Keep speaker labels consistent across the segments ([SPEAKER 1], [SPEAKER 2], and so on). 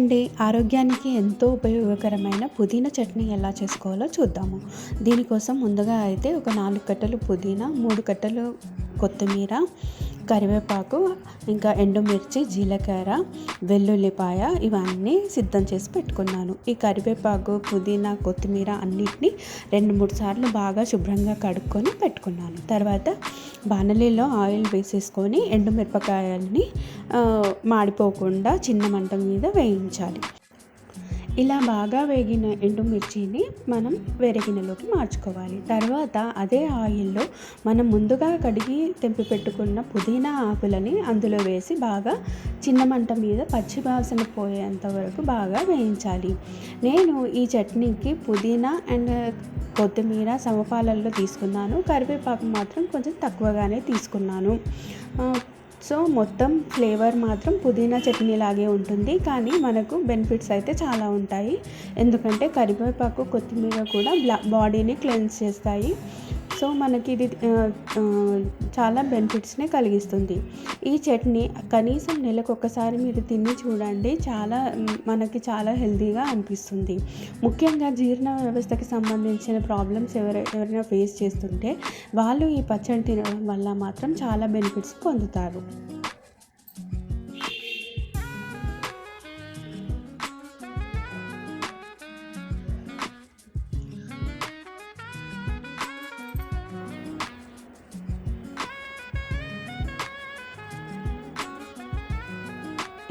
[SPEAKER 1] అండి. ఆరోగ్యానికి ఎంతో ఉపయోగకరమైన పుదీనా చట్నీ ఎలా చేసుకోవాలో చూద్దాము. దీనికోసం ముందుగా అయితే ఒక 4 కట్టలు పుదీనా, 3 కట్టలు కొత్తిమీర, కరివేపాకు, ఇంకా ఎండుమిర్చి, జీలకర్ర, వెల్లుల్లిపాయ ఇవన్నీ సిద్ధం చేసి పెట్టుకున్నాను. ఈ కరివేపాకు, పుదీనా, కొత్తిమీర అన్నిటిని 2-3 సార్లు బాగా శుభ్రంగా కడుక్కొని పెట్టుకున్నాను. తర్వాత బాణలిలో ఆయిల్ వేసేసుకొని ఎండుమిరపకాయలని మాడిపోకుండా చిన్న మంట మీద వేయించాలి. ఇలా బాగా వేగిన ఎండుమిర్చిని మనం వేరే గిన్నెలోకి మార్చుకోవాలి. తర్వాత అదే ఆయిల్లో మనం ముందుగా కడిగి తెంపి పెట్టుకున్న పుదీనా ఆకులని అందులో వేసి బాగా చిన్న మంట మీద పచ్చి వాసన పోయేంత వరకు బాగా వేయించాలి. నేను ఈ చట్నీకి పుదీనా అండ్ కొత్తిమీర సమపాలల్లో తీసుకున్నాను. కరివేపాకు మాత్రం కొంచెం తక్కువగానే తీసుకున్నాను. సో మొత్తం ఫ్లేవర్ మాత్రం పుదీనా చట్నీ లాగే ఉంటుంది, కానీ మనకు బెనిఫిట్స్ అయితే చాలా ఉంటాయి. ఎందుకంటే కరివేపాకు, కొత్తిమీర కూడా బాడీని క్లెన్స్ చేస్తాయి. సో మనకి ఇది చాలా బెనిఫిట్స్ని కలిగిస్తుంది. ఈ చట్నీ కనీసం నెలకు ఒకసారి మీరు తిని చూడండి. మనకి చాలా హెల్తీగా అనిపిస్తుంది. ముఖ్యంగా జీర్ణ వ్యవస్థకి సంబంధించిన ప్రాబ్లమ్స్ ఎవరైనా ఫేస్ చేస్తుంటే వాళ్ళు ఈ పచ్చడి తినడం వల్ల మాత్రం చాలా బెనిఫిట్స్ పొందుతారు.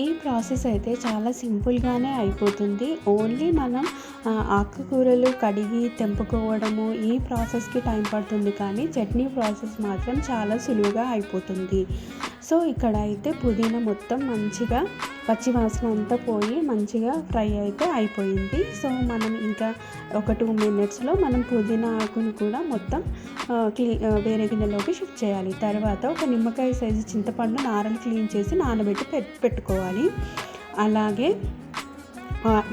[SPEAKER 1] ఈ ప్రాసెస్ అయితే చాలా సింపుల్గానే అయిపోతుంది. ఓన్లీ మనం ఆకుకూరలు కడిగి తెంపుకోవడము ఈ ప్రాసెస్కి టైం పడుతుంది, కానీ చట్నీ ప్రాసెస్ మాత్రం చాలా సులువుగా అయిపోతుంది. సో ఇక్కడ అయితే పుదీనా మొత్తం మంచిగా పచ్చి వాసన అంతా పోయి మంచిగా ఫ్రై అయితే అయిపోయింది. సో మనం ఇంకా ఒక 2 మినిట్స్లో మనం పుదీనా ఆకుని కూడా మొత్తం వేరే గిన్నెలోకి షిఫ్ట్ చేయాలి. తర్వాత ఒక నిమ్మకాయ సైజు చింతపండు నారలు క్లీన్ చేసి నానబెట్టి పెట్టుకోవాలి. అలాగే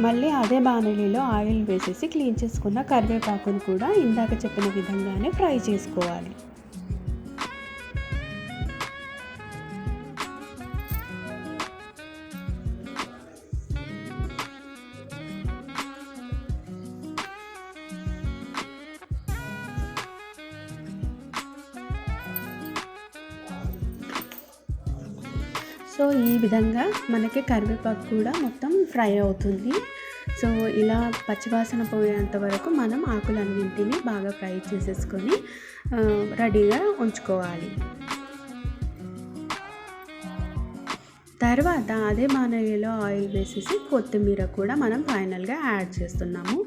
[SPEAKER 1] మళ్ళీ అదే బాణలిలో ఆయిల్ వేసేసి క్లీన్ చేసుకున్న కరివేపాకును కూడా ఇందాక చెప్పిన విధంగానే ఫ్రై చేసుకోవాలి. సో ఈ విధంగా మనకి కరివేపాకు కూడా మొత్తం ఫ్రై అవుతుంది. సో ఇలా పచ్చివాసన పోయేంత వరకు మనం ఆకులన్నింటినీ బాగా ఫ్రై చేసేసుకొని రెడీగా ఉంచుకోవాలి. తర్వాత అదే బాణలిలో ఆయిల్ వేసేసి కొత్తిమీర కూడా మనం ఫైనల్గా యాడ్ చేస్తున్నాము.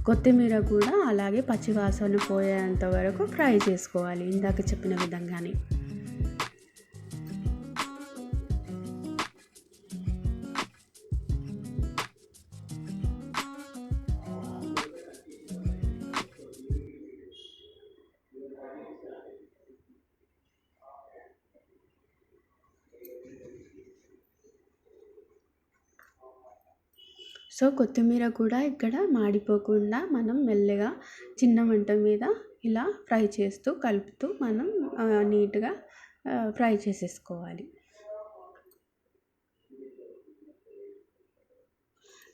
[SPEAKER 1] కొత్తిమీర కూడా అలాగే పచ్చివాసన పోయేంత వరకు ఫ్రై చేసుకోవాలి ఇందాక చెప్పిన విధంగానే. సో కొత్తిమీర కూడా ఇక్కడ మాడిపోకుండా మనం మెల్లగా చిన్న మంట మీద ఇలా ఫ్రై చేస్తూ కలుపుతూ మనం నీట్గా ఫ్రై చేసేసుకోవాలి.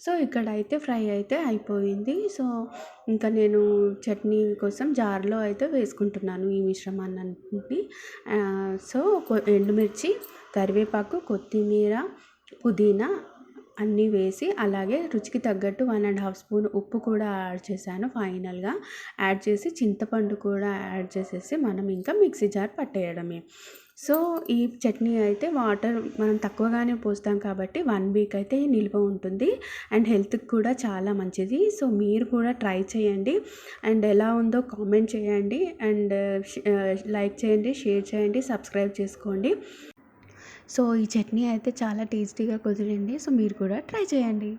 [SPEAKER 1] సో ఇక్కడ అయితే ఫ్రై అయితే అయిపోయింది. సో ఇంకా నేను చట్నీ కోసం జార్లో అయితే వేసుకుంటున్నాను ఈ మిశ్రమాన్ని. సో ఎండుమిర్చి, కరివేపాకు, కొత్తిమీర, పుదీనా అన్నీ వేసి అలాగే రుచికి తగ్గట్టు 1.5 స్పూన్ ఉప్పు కూడా యాడ్ చేశాను. ఫైనల్గా యాడ్ చేసి చింతపండు కూడా యాడ్ చేసేసి మనం ఇంకా మిక్సీ జార్ పట్టేయడమే. సో ఈ చట్నీ అయితే వాటర్ మనం తక్కువగానే పోస్తాం కాబట్టి 1 వీక్ అయితే నిల్వ ఉంటుంది అండ్ హెల్త్కి కూడా చాలా మంచిది. సో మీరు కూడా ట్రై చేయండి అండ్ ఎలా ఉందో కామెంట్ చేయండి అండ్ లైక్ చేయండి, షేర్ చేయండి, సబ్స్క్రైబ్ చేసుకోండి. సో ఈ చట్నీ అయితే చాలా టేస్టీగా కుదిరింది. సో మీరు కూడా ట్రై చేయండి.